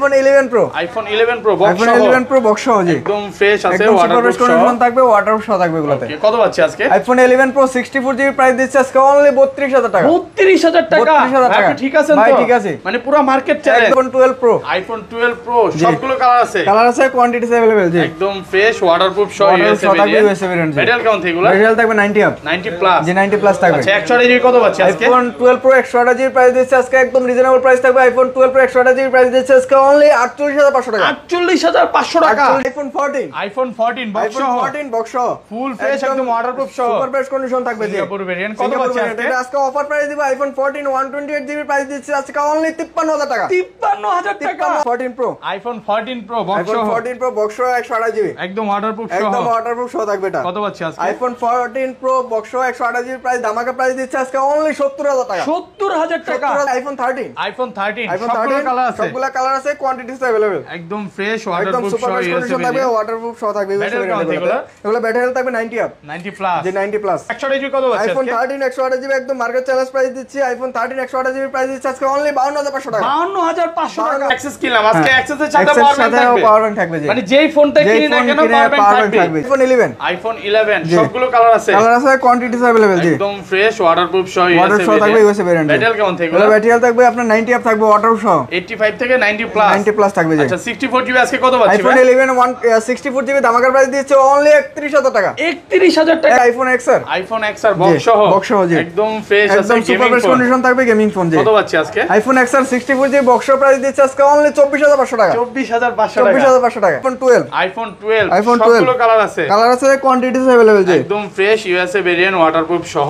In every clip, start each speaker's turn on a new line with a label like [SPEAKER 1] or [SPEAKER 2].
[SPEAKER 1] IPhone 11 pro.
[SPEAKER 2] IPhone 11 pro box সহ।
[SPEAKER 1] IPhone 11 pro box সহ জি।
[SPEAKER 2] একদম ফ্রেশ আছে,
[SPEAKER 1] ওয়াটারপ্রুফ কন্ডিশন থাকবে, ওয়াটারপ্রুফ সহ থাকবে এগুলোতে।
[SPEAKER 2] ওকে, কত পাচ্ছি আজকে?
[SPEAKER 1] আইফোন 11 প্রো 64 জিবি প্রাইস দিচ্ছে আজকে অনলি 32000 টাকা।
[SPEAKER 2] 32000 টাকা?
[SPEAKER 1] 32000 টাকা।
[SPEAKER 2] ঠিক আছে তো?
[SPEAKER 1] ভাই ঠিক আছে।
[SPEAKER 2] মানে পুরো market challenge.
[SPEAKER 1] IPhone 12 pro.
[SPEAKER 2] IPhone 12 pro সবগুলো কালার আছে?
[SPEAKER 1] কালার আছে, কোয়ান্টিটি अवेलेबल জি।
[SPEAKER 2] একদম ফ্রেশ ওয়াটারপ্রুফ সহ ইউএসএ ভেরিয়েন্ট। ব্যাটারি কেমন থাকে এগুলো?
[SPEAKER 1] ব্যাটারি থাকবে 90 আপ।
[SPEAKER 2] 90 প্লাস।
[SPEAKER 1] জি 90 প্লাস থাকবে।
[SPEAKER 2] আচ্ছা 128 জিবি কত পাচ্ছি আজকে?
[SPEAKER 1] আইফোন 12 প্রো 128 জিবি প্রাইস দিচ্ছে আজকে একদম রিজনেবল প্রাইস থাকবে। আইফোন 12 প্রো 128 জিবি প্রাইস দিচ্ছে আজকে অনলি 48500 টাকা।
[SPEAKER 2] 48500 টাকা।
[SPEAKER 1] আইফোন 14।
[SPEAKER 2] আইফোন 14 বক্স সহ।
[SPEAKER 1] আইফোন 14 বক্স সহ।
[SPEAKER 2] ফুল ফ্রেশ একদম ওয়াটারপ্রুফ সহ।
[SPEAKER 1] সুপার ফ্রেশ কন্ডিশন থাকবে জি।
[SPEAKER 2] সিঙ্গাপুর ভেরিয়েন্ট কত পাচ্ছি আজকে?
[SPEAKER 1] এটা আজকে অফার প্রাইস দিব আইফোন 14 128 জিবি প্রাইস দিচ্ছে আজকে অনলি 53000 টাকা।
[SPEAKER 2] 53000 টাকা।
[SPEAKER 1] 14 প্রো।
[SPEAKER 2] আইফোন 14 প্রো বক্স সহ।
[SPEAKER 1] আইফোন 14 প্রো বক্স সহ 128 জিবি।
[SPEAKER 2] একদম ওয়াটারপ্রুফ সহ।
[SPEAKER 1] একদম ওয়াটারপ্রুফ সহ থাকবে এটা।
[SPEAKER 2] কত পাচ্ছি আজকে?
[SPEAKER 1] আইফোন 14 প্রো বক্স সহ 128 জিবি প্রাইস ধামাকা প্রাইস দিচ্ছে আজকে অনলি 70000 টাকা।
[SPEAKER 2] 70000 টাকা।
[SPEAKER 1] আইফোন 13।
[SPEAKER 2] আইফোন 13
[SPEAKER 1] আইফোন
[SPEAKER 2] সবগুলো
[SPEAKER 1] 13
[SPEAKER 2] কালার আছে?
[SPEAKER 1] সবগুলো কালার আছে, কোয়ান্টিটিস अवेलेबल।
[SPEAKER 2] একদম ফ্রেশ
[SPEAKER 1] একদম
[SPEAKER 2] ওয়াটারপ্রুফ
[SPEAKER 1] সুপার
[SPEAKER 2] সহ
[SPEAKER 1] ফ্রেশ কন্ডিশন থাকবে,
[SPEAKER 2] ইউএসএ
[SPEAKER 1] ওয়াটারপ্রুফ সহ থাকবে।
[SPEAKER 2] এগুলো
[SPEAKER 1] ব্যাটারি থাকবে 90 আপ।
[SPEAKER 2] 90 প্লাস।
[SPEAKER 1] জি 90 প্লাস।
[SPEAKER 2] 128 জিবি কত পাচ্ছি
[SPEAKER 1] আইফোন
[SPEAKER 2] আজকে?
[SPEAKER 1] 13 128 জিবি একদম মার্কেট চ্যালেঞ্জ প্রাইস দিচ্ছি। আইফোন 13 128 জিবি প্রাইস দিচ্ছে আজকে অনলি 52500 টাকা।
[SPEAKER 2] 52500 টাকা। অ্যাক্সেস কিনলাম আজকে, অ্যাক্সেসের সাথে
[SPEAKER 1] পাওয়ার ব্যাংক থাকবে জি।
[SPEAKER 2] মানে যেই ফোনটা কিনি না কেন পাওয়ার ব্যাংক থাকবে।
[SPEAKER 1] আইফোন 11।
[SPEAKER 2] আইফোন 11 সবগুলো কালার আছে?
[SPEAKER 1] কালার আছে, কোয়ান্টিটিস अवेलेबल জি।
[SPEAKER 2] একদম ফ্রেশ ওয়াটারপ্রুফ সহ
[SPEAKER 1] ওয়াটারপ্রুফ সহ থাকবে ইউএসএ ভেরিয়েন্ট।
[SPEAKER 2] ব্যাটারি কেমন থাকে এগুলো?
[SPEAKER 1] ব্যাটারি থাকবে আপনার 90 আপ থাকবে, ওয়াটারপ্রুফ সহ
[SPEAKER 2] 85 থেকে 90 প্লাস।
[SPEAKER 1] 90 প্লাস থাকবে জি।
[SPEAKER 2] আচ্ছা 64 জিবি আজকে কত পাচ্ছি?
[SPEAKER 1] আইফোন 11 64 জিবি ধামাকা প্রাইস দিচ্ছে অনলি 31000 টাকা।
[SPEAKER 2] 31000 টাকা।
[SPEAKER 1] IPhone XR.
[SPEAKER 2] IPhone XR box সহ।
[SPEAKER 1] বক্স সহ জি।
[SPEAKER 2] একদম ফ্রেশ আছে,
[SPEAKER 1] একদম super
[SPEAKER 2] gaming
[SPEAKER 1] fresh
[SPEAKER 2] phone.
[SPEAKER 1] Condition থাকবে, গেমিং ফোন জি।
[SPEAKER 2] কত পাচ্ছি আজকে?
[SPEAKER 1] IPhone XR 64 GB box price দিচ্ছে আজকে অনলি 24500 টাকা।
[SPEAKER 2] 24500 টাকা।
[SPEAKER 1] 24500 টাকা। আইফোন 12।
[SPEAKER 2] আইফোন 12
[SPEAKER 1] আইফোন
[SPEAKER 2] সবগুলো কালার আছে?
[SPEAKER 1] কালার আছে, কোয়ান্টিটিস अवेलेबल জি।
[SPEAKER 2] একদম ফ্রেশ ইউএসএ ভেরিয়েন্ট ওয়াটারপ্রুফ সহ।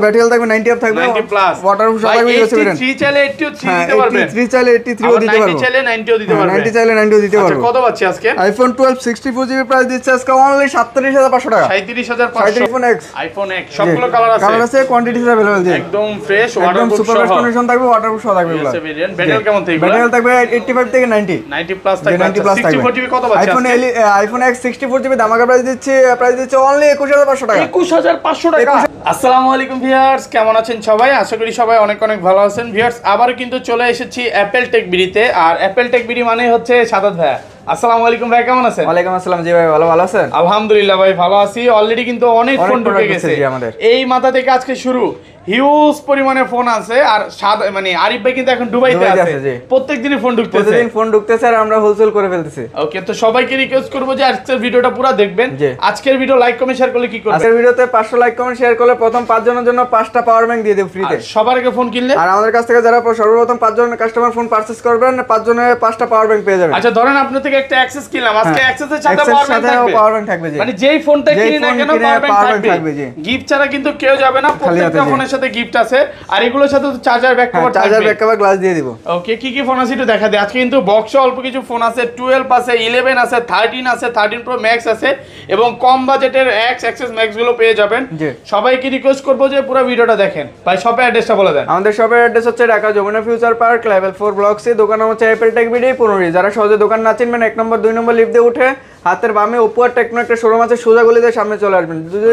[SPEAKER 1] ব্যাটারি থাকবে 90 আপ থাকবে,
[SPEAKER 2] 90 প্লাস।
[SPEAKER 1] ওয়াটারপ্রুফ সহ থাকবে ইউএসএ ভেরিয়েন্ট।
[SPEAKER 2] 3 চাইলে 83 দিতে পারবেন।
[SPEAKER 1] 83 চাইলে 83 ও দিতে পারবো।
[SPEAKER 2] 90 চাইলে 90 ও দিতে পারবেন।
[SPEAKER 1] 90 চাইলে 90 ও দিতে
[SPEAKER 2] আচ্ছা
[SPEAKER 1] পারবো।
[SPEAKER 2] কত পাচ্ছি আজকে?
[SPEAKER 1] আইফোন 12 64 জিবি প্রাইস দিচ্ছে আজকে অনলি 37500 টাকা।
[SPEAKER 2] 37500।
[SPEAKER 1] IPhone x.
[SPEAKER 2] আইফোন এক্স সবগুলো কালার আছে?
[SPEAKER 1] কালার আছে, কোয়ান্টিটিস अवेलेबल জি।
[SPEAKER 2] একদম ফ্রেশ
[SPEAKER 1] একদম
[SPEAKER 2] ওয়াটারপ্রুফ
[SPEAKER 1] সুপার
[SPEAKER 2] সহ।
[SPEAKER 1] ফ্রেশ কন্ডিশন থাকবে, ওয়াটারপ্রুফ সহ থাকবে এগুলো।
[SPEAKER 2] USA variant. ব্যাটারি কেমন থাকে এগুলো?
[SPEAKER 1] ব্যাটারি থাকবে 85 থেকে 90।
[SPEAKER 2] 90 প্লাস থাকবে।
[SPEAKER 1] 90 প্লাস থাকবে।
[SPEAKER 2] 64 জিবি কত পাচ্ছি
[SPEAKER 1] আইফোন
[SPEAKER 2] আজকে?
[SPEAKER 1] আইফোন এক্স 64 জিবি ধামাকা প্রাইস দিচ্ছে অনলি 21500 টাকা।
[SPEAKER 2] 21500 টাকা। আসসালামু আলাইকুম ভিউয়ার্স, কেমন আছেন সবাই? আশা করি সবাই অনেক অনেক ভালো আছেন। ভিউয়ার্স আবারও কিন্তু চলে এসেছি অ্যাপেল টেক বিডিতে। আর অ্যাপেল টেক বিডি মানে হচ্ছে সাদাত ভাই। আসসালামু আলাইকুম ভাই, কেমন আছেন?
[SPEAKER 1] ওয়ালাইকুম আসসালাম জি ভাই, ভালো আছেন?
[SPEAKER 2] আলহামদুলিল্লাহ ভাই ভালো আছি। অলরেডি কিন্তু অনেক ফোন ঢুকে গেছে
[SPEAKER 1] আমাদের।
[SPEAKER 2] এই মাথা থেকে আজকে শুরু হিউজ পরিমাণে ফোন আছে। আর মানে আরিফ ভাই কিন্তু এখন দুবাইতে আছে, প্রত্যেকদিনই ফোন ঢুকতেছে।
[SPEAKER 1] প্রতিদিন ফোন ঢুকতেছে আর আমরা হোলসেল করে ফেলতেছি।
[SPEAKER 2] ওকে, তো সবাইকে রিকোয়েস্ট করব যে আজকের ভিডিওটা পুরো দেখবেন। আজকের ভিডিও লাইক কমেন্ট শেয়ার করলে কি করবেন?
[SPEAKER 1] আজকের ভিডিওতে 500 লাইক কমেন্ট শেয়ার করলে প্রথম 5 জনের জন্য 5টা পাওয়ার ব্যাংক দিয়ে দেব ফ্রিতে।
[SPEAKER 2] সবার আগে ফোন কিনলে
[SPEAKER 1] আর আমাদের কাছ থেকে যারা সর্বপ্রথম 5 জন কাস্টমার ফোন পারচেজ করবেন 5 জনের 5টা পাওয়ার ব্যাংক পেয়ে যাবেন।
[SPEAKER 2] আচ্ছা ধরেন আপনার থেকে একটা অ্যাক্সেস কিনলাম, আজকে অ্যাক্সেসের সাথে
[SPEAKER 1] পাওয়ার ব্যাংক থাকবে জি।
[SPEAKER 2] মানে যেই ফোনটা কিনি না কেন পাওয়ার ব্যাংক থাকবে জি। গিফট ছাড়া কিন্তু কেউ যাবে না, প্রত্যেকটা ফোনের সাথে গিফট আছে। আর এগুলোর সাথে তো চার্জার ব্যাক কভার থাকবে।
[SPEAKER 1] চার্জার ব্যাক কভার গ্লাস দিয়ে দিব।
[SPEAKER 2] ওকে, কি কি ফোন আছে একটু দেখা দেই। আজকে কিন্তু বক্সে অল্প কিছু ফোন আছে, 12 আছে, 11 আছে, 13 আছে, 13 প্রো ম্যাক্স আছে এবং কম বাজেটের এক্স এক্সেস ম্যাক্স গুলো পেয়ে যাবেন। সবাইকে রিকোয়েস্ট করব যে পুরো ভিডিওটা দেখেন। ভাই শপের অ্যাড্রেসটা বলে দেন।
[SPEAKER 1] আমাদের শপের অ্যাড্রেস হচ্ছে Dhaka Jamuna future park level 4 block C. দোকান হচ্ছে অ্যাপেল টেক বিডি 15। যারা সহজে দোকান না চিনবেন 1 নম্বর 2 নম্বর লিফট দিয়ে উঠে হাতের বামে উপর টেকনো একটা শোরুম আছে, সোজা গলিতে সামনে চলে আসবেন। যদি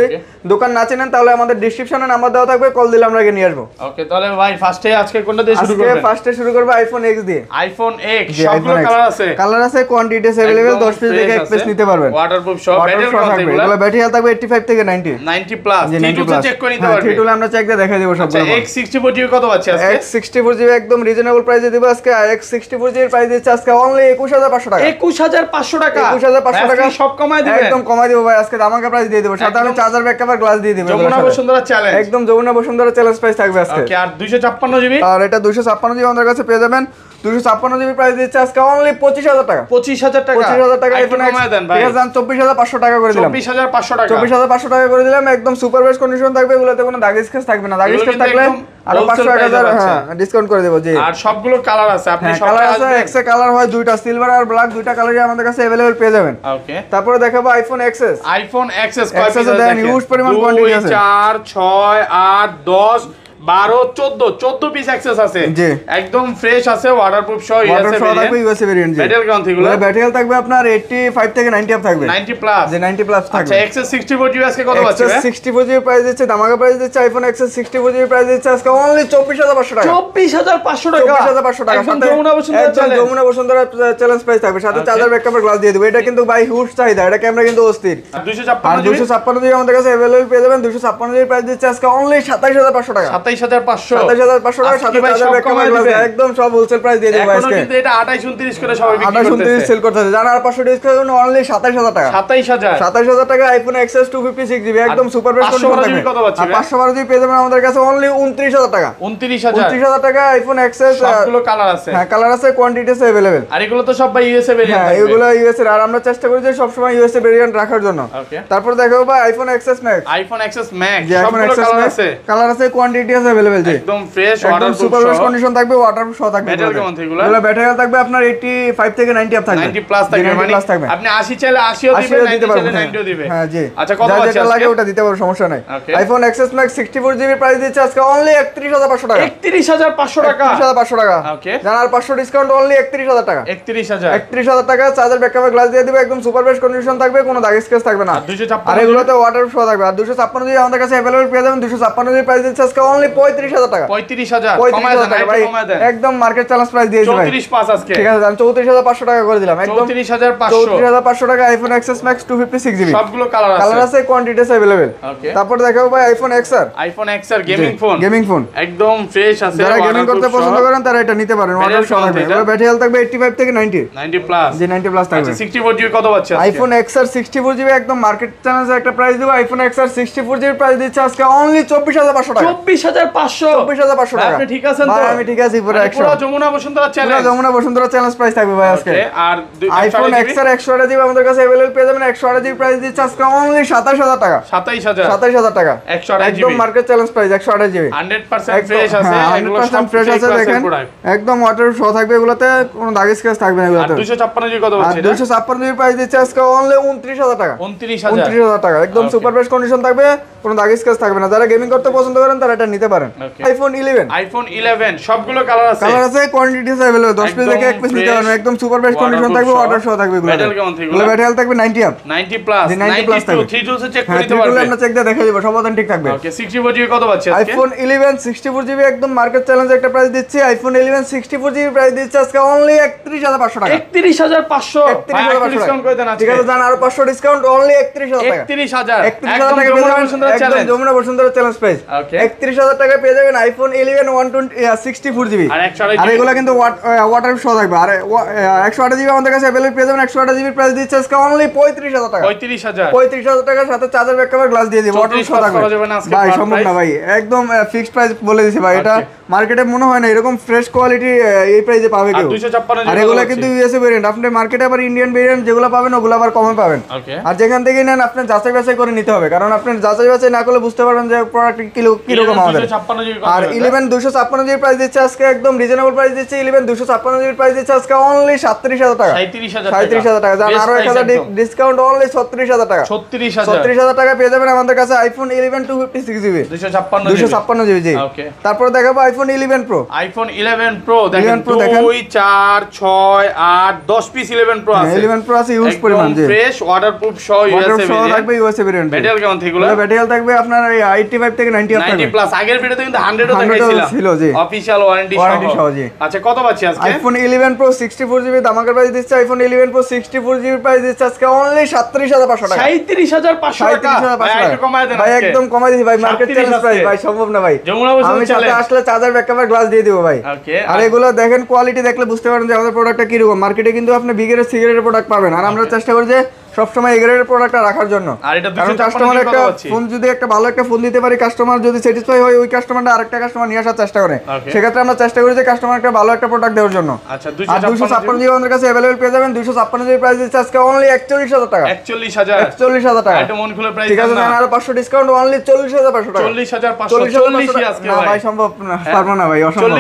[SPEAKER 1] দোকান না চিনেন তাহলে আমাদের ডেসক্রিপশনে নাম্বার দেওয়া থাকবে, কল দিলে আমরা নিয়ে আসবো।
[SPEAKER 2] ওকে, তাহলে ভাই ফার্স্টে আজকে কোনটা দিয়ে শুরু করবেন?
[SPEAKER 1] আজকে ফার্স্টে শুরু করব আইফোন এক্স দিয়ে।
[SPEAKER 2] আইফোন এক্স সবগুলো কালার আছে?
[SPEAKER 1] কালার আছে, কোয়ান্টিটিস अवेलेबल। 10 পিস থেকে 1 পিস নিতে পারবেন।
[SPEAKER 2] ওয়াটারপ্রুফ সব ব্যাটারি থাকবে।
[SPEAKER 1] এগুলো ব্যাটারি হেলথ থাকবে 85 থেকে 90
[SPEAKER 2] 90 প্লাস। T2 চেক করে নিতে পারবেন।
[SPEAKER 1] T2 আমরা চেক দিয়ে দেখাই দেব সবগুলো।
[SPEAKER 2] আচ্ছা X64 জিবি কত পাচ্ছি আজকে?
[SPEAKER 1] X64 জিবি একদম রিজনেবল প্রাইসে দেব আজকে। X64 জিবি প্রাইস দিচ্ছে আজকে অনলি 21500 টাকা।
[SPEAKER 2] 21500 টাকা।
[SPEAKER 1] 21500 টাকা
[SPEAKER 2] সব কমায় দিবেন?
[SPEAKER 1] একদম কমায় দেব ভাই, আজকে ধামাকা প্রাইস দিয়ে দেব। সাথে আমি চার্জার ব্যাক কভার গ্লাস দিয়ে দেব।
[SPEAKER 2] যমুনা বসুন্ধরা চ্যালেঞ্জ।
[SPEAKER 1] একদম যমুনা বসুন্ধরা চ্যালেঞ্জ প্রাইস থাকবে আজকে।
[SPEAKER 2] ওকে, আর 256 জিবি?
[SPEAKER 1] আর এটা 256 জিবি আমাদের কাছে পেয়ে যাবেন। 256 জিবি প্রাইস দিচ্ছে আজকে অনলি 25000 টাকা।
[SPEAKER 2] 25000 টাকা।
[SPEAKER 1] 25000 টাকা
[SPEAKER 2] আইফোন কমায় দেন ভাই।
[SPEAKER 1] ঠিক আছে, 24500 টাকা করে দিলাম।
[SPEAKER 2] 24500 টাকা।
[SPEAKER 1] 24500 টাকা করে দিলাম। একদম সুপার বেস্ট কন্ডিশন থাকবে, এগুলোতে কোনো দাগ স্কেচ থাকবে না। দাগ স্কেচ থাকলে আরো 500 1000 হ্যাঁ ডিসকাউন্ট করে দেব জি।
[SPEAKER 2] আর সবগুলো কালার আছে, আপনি সব
[SPEAKER 1] কালার আছে। এক্সে কালার হয় দুইটা, সিলভার আর ব্ল্যাক, দুইটা কালারই আমাদের কাছে अवेलेबल পেয়ে যাবেন।
[SPEAKER 2] ওকে,
[SPEAKER 1] তারপরে দেখাবো আইফোন এক্সএস।
[SPEAKER 2] আইফোন এক্সএস কয় পিস আছে?
[SPEAKER 1] দেন হিউজ পরিমাণ কোয়ান্টিটি আছে।
[SPEAKER 2] 4 6 8 10 12 14 পিস অ্যাক্সেস আছে
[SPEAKER 1] জি
[SPEAKER 2] একদম ফ্রেশ আছে ওয়াটারপ্রুফ সহ
[SPEAKER 1] ইউএসএ ভেরিয়েন্ট জি
[SPEAKER 2] ব্যাটারি কাউন্ট এগুলো
[SPEAKER 1] ব্যাটারি থাকবে আপনার 85 থেকে 90 আপ থাকবে
[SPEAKER 2] 90 প্লাস
[SPEAKER 1] যে 90 প্লাস থাকবে
[SPEAKER 2] আচ্ছা এক্সএস 64 জিবি আজকে কত পাচ্ছি
[SPEAKER 1] এক্সএস 64 জিবি প্রাইস দিচ্ছে ধামাকা প্রাইস দিচ্ছে আইফোন এক্সএস 64 জিবি প্রাইস দিচ্ছে আজকে অনলি 24500 টাকা
[SPEAKER 2] 24500 টাকা
[SPEAKER 1] 24500 টাকা
[SPEAKER 2] একদম যমুনা
[SPEAKER 1] বসুন্ধরা চ্যালেঞ্জ প্রাইস থাকবে সাথে চার্জার ব্যাকআপের গ্লাস দিয়ে দেব এটা কিন্তু ভাই হিউজ চাহিদা এটা ক্যামেরা কিন্তু অস্থির 256 জিবি আমাদের কাছে अवेलेबल পেয়ে যাবেন 256 জিবি প্রাইস দিচ্ছে আজকে অনলি 27500 টাকা 27500 টাকা সাথে চার্জার ব্যাকআপের গ্লাস একদম সব হোলসেল প্রাইস দিয়ে দেব আজকে
[SPEAKER 2] এখন কিন্তু এটা 28 29 করে সবাই বিক্রি করতেছে
[SPEAKER 1] 28 29 সেল করতেছে জানা আর 500 ডিসকাউন্ট অনলি 27000 টাকা 27000 টাকা আইফোন এক্সএস 256 জিবি একদম সুপার বেস্ট কন্ডিশন থাকবে আর 512 জিবি পেয়ে যাবেন আমাদের কাছে অনলি 29000 টাকা 29000 টাকা আইফোন এক্সএস
[SPEAKER 2] সবগুলো কালার আছে
[SPEAKER 1] হ্যাঁ কালার আছে কোয়ান্টিটি আছে अवेलेबल
[SPEAKER 2] আর এগুলো তো সব ভাই ইউএসএ ভেরিয়েন্ট
[SPEAKER 1] হ্যাঁ এগুলো ইউএসএ আর আমরা চেষ্টা করি যে সব সময় ইউএসএ ভেরিয়েন্ট রাখার জন্য তারপর দেখাবো ভাই আইফোন এক্সএস ম্যাক্স সবগুলো কালার আছে কোয়ান্টিটি আছে अवेलेबल জি একদম
[SPEAKER 2] fresh
[SPEAKER 1] waterproof super best condition থাকবে ওয়াটারপ্রুফ সহ থাকবে এগুলো ব্যাটারি থাকবে আপনার 85 থেকে 90 আপ থাকবে
[SPEAKER 2] 90 প্লাস থাকবে মানে আপনি 80 চাইলে 80 ও দিবেন 90 চাইলে 90 ও দিবে
[SPEAKER 1] হ্যাঁ জি
[SPEAKER 2] আচ্ছা কত আছে
[SPEAKER 1] লাগে ওটা দিতে পারো সমস্যা নাই iPhone XS max 64 GB price দিচ্ছে আজকে অনলি 31500 টাকা
[SPEAKER 2] 31500 টাকা
[SPEAKER 1] 31500 টাকা ওকে জানার 500 ডিসকাউন্ট অনলি 31000 টাকা 31000 টাকা চার্জার ব্যাকআপের গ্লাস দিয়ে দিবে একদম সুপার বেস্ট কন্ডিশন থাকবে কোনো দাগ স্ক্র্যাচ থাকবে না আর এগুলোতে ওয়াটারপ্রুফ সহ থাকবে আর 256 জিবি আমাদের কাছে अवेलेबल পেয়ে যাবেন 256 জিবি প্রাইস দিচ্ছে আজকে অনলি 35000 টাকা
[SPEAKER 2] 35000 কমায় দেন
[SPEAKER 1] ভাই একদম মার্কেট চ্যালেঞ্জ প্রাইস দিয়েছি ভাই
[SPEAKER 2] 34 পাস আজকে
[SPEAKER 1] ঠিক আছে আমি 34500 টাকা করে দিলাম একদম
[SPEAKER 2] 34500
[SPEAKER 1] টাকা আইফোন এক্সএস ম্যাক্স 256 জিবি
[SPEAKER 2] সবগুলো কালার আছে
[SPEAKER 1] কোয়ান্টিটি আছে अवेलेबल তারপর দেখাবো ভাই আইফোন এক্সআর গেমিং ফোন
[SPEAKER 2] একদম ফ্রেশ আছে
[SPEAKER 1] যারা গেমিং করতে পছন্দ করেন তারা এটা নিতে পারেন ওয়াটার সহ থাকবে এর ব্যাটারি হেলথ থাকবে 85 থেকে 90
[SPEAKER 2] প্লাস
[SPEAKER 1] জি 90 প্লাস থাকবে
[SPEAKER 2] 64 জিবি কত পাচ্ছেন
[SPEAKER 1] আইফোন এক্সআর 64 জিবি একদম মার্কেট চ্যালেঞ্জের একটা প্রাইস দিব আইফোন এক্সআর 64 জিবি প্রাইস দিচ্ছে আজকে অনলি 24500 টাকা 24500 টাকা
[SPEAKER 2] আপনি ঠিক আছেন তো
[SPEAKER 1] আমি ঠিক আছি পুরো 100
[SPEAKER 2] পুরো যমুনা বসুন্ধরা
[SPEAKER 1] চ্যালেঞ্জ প্রাইস থাকবে ভাই আজকে
[SPEAKER 2] আর
[SPEAKER 1] আইফোন এক্সআর 128 জিবি আমাদের কাছে अवेलेबल পেয়ে যাবেন 128 জিবি প্রাইস দিচ্ছে আজকে অনলি 27000 টাকা 27000 টাকা
[SPEAKER 2] 128 জিবি
[SPEAKER 1] একদম market challenge price 128 GB
[SPEAKER 2] 100% fresh আছে এগুলো
[SPEAKER 1] 100% ফ্রেশ আছে দেখেন একদম ওয়াটার সহ থাকবে এগুলোতে কোনো দাগ স্ক্র্যাচ থাকবে না এগুলোতে
[SPEAKER 2] 256 জিবি কত হচ্ছে
[SPEAKER 1] 256 জিবি প্রাইস দিচ্ছে আজকে অনলি 29000 টাকা 29000 টাকা একদম সুপার বেস্ট কন্ডিশন থাকবে কোনো দাগ স্ক্র্যাচ থাকবে না যারা গেমিং করতে পছন্দ করেন তারা এটা নিতে পারেন আইফোন 11 সবগুলো কালার আছে কোয়ান্টিটি আছে अवेलेबल 10 পিস থেকে 1 পিস নিতে পারবেন একদম সুপার বেস্ট কন্ডিশন থাকবে ওয়াটার সহ থাকবে এগুলো ব্যাটারি থাকবে 90 আপ
[SPEAKER 2] 90 প্লাস
[SPEAKER 1] 90 প্লাস থাকবে
[SPEAKER 2] 32 সে চেক করে দিতে পারবেন
[SPEAKER 1] আমরা চেক দিয়ে দেখাই দেব সমাধান ঠিক থাকবে
[SPEAKER 2] ওকে 64 জিবি কত পাচ্ছেন আজকে
[SPEAKER 1] আইফোন 11 64 জিবি একদম মার্কেট চ্যালেঞ্জ একটা প্রাইস দিচ্ছি আইফোন 11 64 জিবি প্রাইস দিচ্ছে আজকে অনলি 31500 টাকা
[SPEAKER 2] 31500 ডিসকাউন্ট করে দেন আজকে
[SPEAKER 1] ঠিক আছে জান আর 500 ডিসকাউন্ট অনলি 31000 টাকা
[SPEAKER 2] 31000 টাকা একদম
[SPEAKER 1] যমুনা বসুন্ধরা চ্যালেঞ্জ প্রাইস 31000 টাকা পেয়ে যাবেন আইফোন 11 64 জিবি আর এগুলা কিন্তু ওয়াটার সহ থাকবে আর 128 জিবি আমাদের কাছে अवेलेबल পেয়ে যাবেন 128 জিবি প্রাইস দিচ্ছে আজকে অনলি 35000 টাকা 35000 টাকার সাথে চার্জার ব্যাকআপের গ্লাস দিয়ে দিব ওয়াটার সহ থাকবে ভাই সম্ভব না ভাই একদম ফিক্সড প্রাইস বলে দিছি ভাই এটা মার্কেটে মনে হয় না এরকম ফ্রেশ কোয়ালিটি এই প্রাইসে পাবে কেউ আর এগুলা কিন্তু ইউএসএ ভেরিয়েন্ট আপনি মার্কেটে আবার ইন্ডিয়ান ভেরিয়েন্ট যেগুলো পাবেন ওগুলো আবার কমে পাবেন আর যেখান থেকে নেন আপনি যাচাই বাছাই করে নিতে হবে কারণ আপনি যাচাই বাছাই না করলে বুঝতে পারবেন যে প্রোডাক্ট কি রকম আমাদের আর 11 256 জিবি প্রাইস দিচ্ছে আজকে একদম রিজনেবল প্রাইস দিচ্ছে 11 256 জিবি প্রাইস দিচ্ছে আজকে অনলি 37000 টাকা 37000 টাকা জান আরো 1000 ডিসকাউন্ট অনলি 36000 টাকা 36000 টাকা পেয়ে যাবেন আমাদের কাছে আইফোন 11 256 জিবি 256 জিবি জি তারপর দেখাবো আইফোন 11 প্রো দেখেন 2 4 6 8 10 পিস 11 প্রো আছে 11 প্রো আছে ইউজ পরিমাণ জি
[SPEAKER 2] ফ্রেশ ওয়াটারপ্রুফ সহ ইউএসএ
[SPEAKER 1] থাকবে ইউএসএ ভেরিয়েন্ট
[SPEAKER 2] ব্যাটারি কেমন থাকবে
[SPEAKER 1] ব্যাটারি থাকবে আপনার 85 থেকে 90 থাকবে
[SPEAKER 2] 90 প্লাস আগের ভিডিওতে কিন্তু 100 ও দেখাইছিলাম
[SPEAKER 1] ছিল জি
[SPEAKER 2] অফিশিয়াল ওয়ারেন্টি সহ
[SPEAKER 1] জি
[SPEAKER 2] আচ্ছা কত পাচ্ছি আজকে
[SPEAKER 1] আইফোন 11 প্রো 64 জিবি দামাকার প্রাইস দিচ্ছে আইফোন 11 প্রো 64 জিবি প্রাইস দিচ্ছে আজকে অনলি 37500 টাকা
[SPEAKER 2] 37500 টাকা ভাই একটু কমায় দেন
[SPEAKER 1] ভাই একদম কমাই দিছি ভাই মার্কেট চ্যালেঞ্জ প্রাইস ভাই সম্ভব না ভাই আমি সাথে আসলে চার্জার ব্যাকআপের গ্লাস দিয়ে দিব ভাই আর এগুলো দেখেন কোয়ালিটি দেখলে বুঝতে পারেন যে আমাদের প্রোডাক্টটা কি রকম মার্কেটে কিন্তু আপনি বিগের সিগারেটের প্রোডাক্ট পাবেন আর আমরা চেষ্টা করি যে সব সময় এই গ্রেডের প্রোডাক্টটা রাখার জন্য কারণ কাস্টমার একটা ফোন যদি একটা ভালো একটা ফোন দিতে পারি কাস্টমার যদি স্যাটিসফাই হয় ওই কাস্টমারটা আরেকটা কাস্টমার নিয়ে আসার চেষ্টা করে সেক্ষেত্রে আমরা চেষ্টা করি যে কাস্টমার একটা ভালো একটা প্রোডাক্ট দেওয়ার জন্য
[SPEAKER 2] আচ্ছা
[SPEAKER 1] 256 জিবি আমাদের কাছে अवेलेबल পেয়ে যাবেন 256 জিবি প্রাইস দিচ্ছে আজকে অনলি 41000 টাকা 41000 টাকা
[SPEAKER 2] এটা মন খুলে প্রাইস
[SPEAKER 1] ঠিক আছে জান আর 500 ডিসকাউন্ট অনলি 40500 টাকা
[SPEAKER 2] 40540 আজকে ভাই
[SPEAKER 1] ভাই সম্ভব না পারবো না ভাই অসম্ভব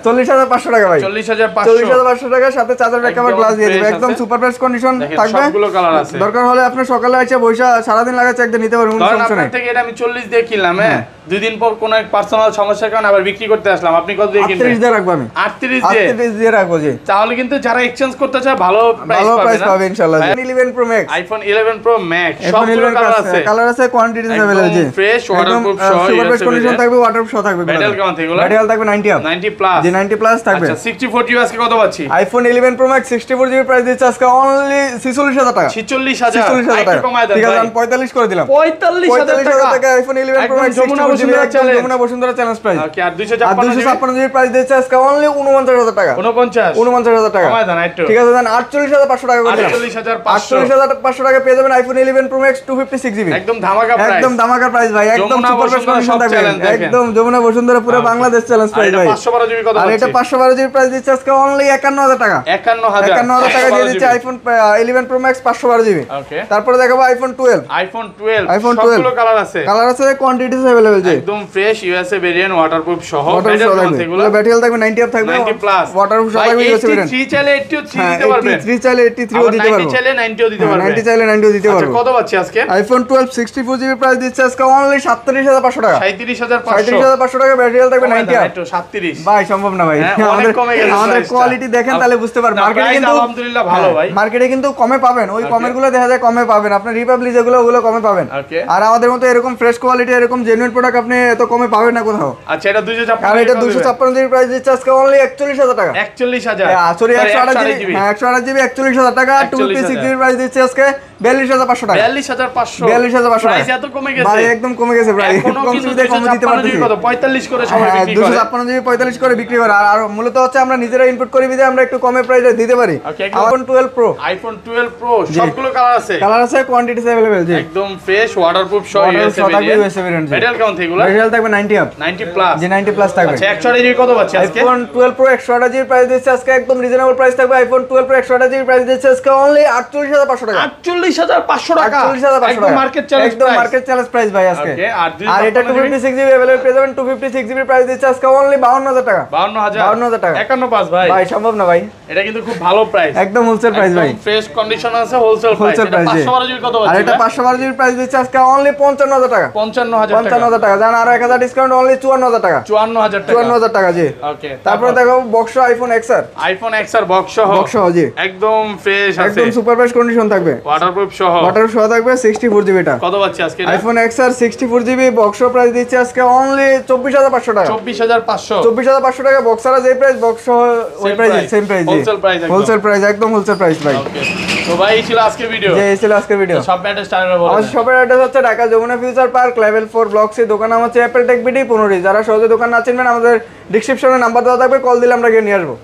[SPEAKER 1] 40500 টাকা ভাই
[SPEAKER 2] 40500
[SPEAKER 1] টাকার সাথে চার্জার ব্যাকআপের গ্লাস দিয়ে দিবে একদম সুপার বেস্ট কন্ডিশন থাকবে
[SPEAKER 2] সবগুলো কালার আছে
[SPEAKER 1] দরকার হলে আপনি সকালে এসে বৈশা সারাদিন লাগা চেক দিয়ে নিতে পারবেন, কোনো সমস্যা
[SPEAKER 2] আপনার
[SPEAKER 1] নেই।
[SPEAKER 2] থেকে এটা আমি 40 দিয়ে কিনলাম, হ্যাঁ 2 দিন পর কোন এক পার্সোনাল সমস্যার কারণে আবার বিক্রি করতে আসলাম, আপনি কত দিয়ে কিনবেন?
[SPEAKER 1] 38 দিয়ে রাখবো আমি,
[SPEAKER 2] 38 দিয়ে
[SPEAKER 1] 38 দিয়ে রাখবো জি।
[SPEAKER 2] তাহলে কিন্তু যারা এক্সচেঞ্জ করতে চায় ভালো প্রাইস
[SPEAKER 1] ভালো
[SPEAKER 2] পাবে
[SPEAKER 1] প্রাইস
[SPEAKER 2] না?
[SPEAKER 1] পাবে ইনশাআল্লাহ।
[SPEAKER 2] ভাই,
[SPEAKER 1] 11 Pro Max,
[SPEAKER 2] iPhone 11 Pro Max
[SPEAKER 1] iPhone
[SPEAKER 2] সবগুলো
[SPEAKER 1] 11
[SPEAKER 2] কালার আছে,
[SPEAKER 1] কালার আছে, কোয়ান্টিটি अवेलेबल জি।
[SPEAKER 2] ফ্রেশ ওয়াটারপ্রুফ সহ
[SPEAKER 1] সুপার বেস্ট কন্ডিশন থাকবে, ওয়াটারপ্রুফ সহ থাকবে।
[SPEAKER 2] ব্যাটারি কেমন থাকবে?
[SPEAKER 1] ব্যাটারি থাকবে 90 আপ,
[SPEAKER 2] 90 প্লাস
[SPEAKER 1] জি 90 প্লাস থাকবে।
[SPEAKER 2] আচ্ছা 64 জিবি আজকে কত পাচ্ছি?
[SPEAKER 1] IPhone 11 Pro Max 64 GB price দিচ্ছে আজকে অনলি 46000 টাকা।
[SPEAKER 2] 46000
[SPEAKER 1] 46000 টাকা,
[SPEAKER 2] কমায় দেন
[SPEAKER 1] ঠিক আছে
[SPEAKER 2] ভাই,
[SPEAKER 1] আমি 45 করে দিলাম।
[SPEAKER 2] 45000
[SPEAKER 1] টাকা আইফোন 11 Pro
[SPEAKER 2] একদম
[SPEAKER 1] Max
[SPEAKER 2] যমুনা
[SPEAKER 1] 64 জিবি,
[SPEAKER 2] বসুন্ধরা
[SPEAKER 1] একদম
[SPEAKER 2] challenge।
[SPEAKER 1] Jamuna Bashundhara challenge price.
[SPEAKER 2] Okay, আর
[SPEAKER 1] আর
[SPEAKER 2] 256 জিবি
[SPEAKER 1] 256 জিবি প্রাইস দিচ্ছে আজকে অনলি 49000 টাকা।
[SPEAKER 2] 49
[SPEAKER 1] টাকা
[SPEAKER 2] কমায় দেন একটু,
[SPEAKER 1] ঠিক আছে দেন 48500 টাকা করে দিলাম।
[SPEAKER 2] 48500
[SPEAKER 1] 48500 টাকা পেয়ে যাবেন আইফোন 11 Pro Max 256 জিবি।
[SPEAKER 2] একদম ধামাকা প্রাইস,
[SPEAKER 1] একদম ধামাকা প্রাইস ভাই, একদম
[SPEAKER 2] Jamuna
[SPEAKER 1] super best
[SPEAKER 2] Bashundhara
[SPEAKER 1] condition
[SPEAKER 2] সব
[SPEAKER 1] থাকবে,
[SPEAKER 2] challenge দেখেন।
[SPEAKER 1] একদম যমুনা বসুন্ধরা পুরো বাংলাদেশ চ্যালেঞ্জ
[SPEAKER 2] আর
[SPEAKER 1] প্রাইস
[SPEAKER 2] এটা
[SPEAKER 1] ভাই।
[SPEAKER 2] 512 জিবি কত
[SPEAKER 1] আর
[SPEAKER 2] পাচ্ছি?
[SPEAKER 1] এটা 512 জিবি প্রাইস দিচ্ছে আজকে অনলি 51000 টাকা। 51000 টাকা দিয়ে দিচ্ছে আইফোন 11 Pro Max 512 জিবি।
[SPEAKER 2] ওকে,
[SPEAKER 1] তারপরে দেখাবো আইফোন 12।
[SPEAKER 2] আইফোন 12
[SPEAKER 1] iPhone
[SPEAKER 2] সবগুলো কালার আছে,
[SPEAKER 1] কালার আছে, কোয়ান্টিটি अवेलेबल জি।
[SPEAKER 2] একদম ফ্রেশ ইউএসএ ভেরিয়েন্ট ওয়াটারপ্রুফ সহ
[SPEAKER 1] ওয়াটারপ্রুফ
[SPEAKER 2] ব্যাটারি
[SPEAKER 1] থাকবে,
[SPEAKER 2] এগুলো
[SPEAKER 1] ব্যাটারি থাকবে 90 আপ থাকবে,
[SPEAKER 2] 90 প্লাস
[SPEAKER 1] ওয়াটারপ্রুফ সহ থাকবে ইউএসএ ভেরিয়েন্ট।
[SPEAKER 2] 3 চাইলে 83 দিতে পারবেন,
[SPEAKER 1] 83 চাইলে 83 ও
[SPEAKER 2] আবার
[SPEAKER 1] দিতে
[SPEAKER 2] 90
[SPEAKER 1] পারবো,
[SPEAKER 2] চাইলে 90 ও দিতে পারবেন,
[SPEAKER 1] 90 চাইলে 90 ও দিতে
[SPEAKER 2] আচ্ছা
[SPEAKER 1] পারবো।
[SPEAKER 2] কত পাচ্ছি আজকে?
[SPEAKER 1] আইফোন 12 64 জিবি প্রাইস দিচ্ছে আজকে অনলি 37500 টাকা।
[SPEAKER 2] 37500
[SPEAKER 1] 37500 টাকা, ব্যাটারি থাকবে 90 আপ।
[SPEAKER 2] একটু 37
[SPEAKER 1] ভাই সম্ভব না ভাই,
[SPEAKER 2] হ্যাঁ, অনেক কমে গেছে
[SPEAKER 1] আমাদের
[SPEAKER 2] price টা।
[SPEAKER 1] কোয়ালিটি দেখেন তাহলে বুঝতে পারবেন।
[SPEAKER 2] না,
[SPEAKER 1] মার্কেটে
[SPEAKER 2] price
[SPEAKER 1] কিন্তু
[SPEAKER 2] আলহামদুলিল্লাহ ভালো ভাই,
[SPEAKER 1] মার্কেটে কিন্তু কমে পাবেন, ওই কমের গুলো দেখা যায় কমে পাবেন, আপনার রিপাবলিক যেগুলো ওগুলো কমে পাবেন।
[SPEAKER 2] ওকে,
[SPEAKER 1] আর আমাদের মতো এরকম ফ্রেশ কোয়ালিটি এরকম জেনুইন প্রোডাক্ট আপনি এত কমে পাবেন না কোথাও।
[SPEAKER 2] আচ্ছা এটা 256
[SPEAKER 1] আর এটা 256 জিবি প্রাইস দিচ্ছে আজকে অনলি 41000 টাকা।
[SPEAKER 2] 41000
[SPEAKER 1] সরি 128 জিবি, হ্যাঁ 128 জিবি 41000 টাকা। 256 জিবি প্রাইস দিচ্ছে আজকে 42500 টাকা।
[SPEAKER 2] 42500
[SPEAKER 1] 42500
[SPEAKER 2] প্রাইস এত কমে গেছে
[SPEAKER 1] ভাই, একদম কমে গেছে ভাই,
[SPEAKER 2] এখনো
[SPEAKER 1] কম
[SPEAKER 2] কিন্তু
[SPEAKER 1] সুবিধায় কম দিতে
[SPEAKER 2] 256
[SPEAKER 1] পারতেছি।
[SPEAKER 2] জিবি কত 45 করে সবাই
[SPEAKER 1] হ্যাঁ
[SPEAKER 2] বিক্রি করে।
[SPEAKER 1] 256 জিবি 45 করে বিক্রি করে। আর মূলত হচ্ছে আমরা নিজেরা ইনপুট করি বিধায় আমরা একটু কমে প্রাইসে দিতে পারি।
[SPEAKER 2] Okay,
[SPEAKER 1] iPhone 12 pro,
[SPEAKER 2] iPhone 12 pro সবগুলো কালার আছে,
[SPEAKER 1] কালার আছে, কোয়ান্টিটি अवेलेबल জি।
[SPEAKER 2] একদম ফ্রেশ ওয়াটারপ্রুফ সহ ইউএসএ ভেরিয়েন্ট। ব্যাটারি কেমন থাকবে এগুলো?
[SPEAKER 1] ব্যাটারি থাকবে 90 আপ,
[SPEAKER 2] 90 প্লাস
[SPEAKER 1] জি 90 প্লাস থাকবে।
[SPEAKER 2] আচ্ছা 128 জিবি কত পাচ্ছি আজকে?
[SPEAKER 1] আইফোন 12 প্রো 128 জিবি প্রাইস দিচ্ছে আজকে একদম রিজনেবল প্রাইস থাকবে। আইফোন 12 প্রো 128 জিবি প্রাইস দিচ্ছে আজকে অনলি 48500 টাকা।
[SPEAKER 2] 48500 টাকা
[SPEAKER 1] 48500
[SPEAKER 2] একদম
[SPEAKER 1] টাকা,
[SPEAKER 2] মার্কেট চ্যালেঞ্জ
[SPEAKER 1] একদম মার্কেট চ্যালেঞ্জ প্রাইস ভাই আজকে।
[SPEAKER 2] ওকে,
[SPEAKER 1] আর এটা 256 জিবি अवेलेबल পেয়ে যাবেন। 256 জিবি প্রাইস দিচ্ছে আজকে অনলি 52000 টাকা।
[SPEAKER 2] 52000
[SPEAKER 1] টাকা।
[SPEAKER 2] 51 পাস ভাই,
[SPEAKER 1] ভাই সম্ভব না ভাই,
[SPEAKER 2] এটা কিন্তু খুব ভালো প্রাইস,
[SPEAKER 1] একদম হোলসেল প্রাইস ভাই,
[SPEAKER 2] ফ্রেশ কন্ডিশন আছে, হোলসেল প্রাইস।
[SPEAKER 1] হোলসেল
[SPEAKER 2] এটা
[SPEAKER 1] প্রাইস।
[SPEAKER 2] 512 জিবি কত
[SPEAKER 1] আর
[SPEAKER 2] পাচ্ছি?
[SPEAKER 1] এটা 512 জিবি প্রাইস দিচ্ছে আজকে অনলি 55000 টাকা।
[SPEAKER 2] 55000 টাকা,
[SPEAKER 1] 55000 টাকা জান, আর 1000 ডিসকাউন্ট অনলি 54000 টাকা।
[SPEAKER 2] 54000 টাকা,
[SPEAKER 1] 54000 টাকা জি।
[SPEAKER 2] ওকে,
[SPEAKER 1] তারপরে দেখো box iPhone XR,
[SPEAKER 2] iPhone XR box সহ,
[SPEAKER 1] বক্স জি
[SPEAKER 2] একদম ফ্রেশ আছে,
[SPEAKER 1] একদম সুপার বেস্ট কন্ডিশন থাকবে,
[SPEAKER 2] ওয়াটারপ্রুফ সহ।
[SPEAKER 1] ওয়াটার সহ থাকবে 64 জিবি টা।
[SPEAKER 2] কত পাচ্ছি আজকে?
[SPEAKER 1] IPhone XR 64 GB box price দিচ্ছে আজকে অনলি 24500 টাকা।
[SPEAKER 2] 24500
[SPEAKER 1] 24500 টাকা বক্স আর যে প্রাইস বক্স সহ ওই প্রাইস সেম প্রাইস জি।
[SPEAKER 2] হোলসেল প্রাইস,
[SPEAKER 1] হোলসেল প্রাইস, একদম হোলসেল প্রাইস ভাই।
[SPEAKER 2] ওকে, তো ভাই এই ছিল আজকে ভিডিও,
[SPEAKER 1] যে এই ছিল আজকের ভিডিও।
[SPEAKER 2] সব অ্যাড্রেস টাইলার বলে
[SPEAKER 1] আমাদের শপের অ্যাড্রেস হচ্ছে Dhaka Jamuna future park level 4 block C, দোকান নাম হচ্ছে অ্যাপেল টেক বিডি 15। যারা সহজে দোকান না চিনবেন আমাদের ডেসক্রিপশনে নাম্বার দেওয়া থাকবে, কল দিলে আমরা গিয়ে নিয়ে আসবো।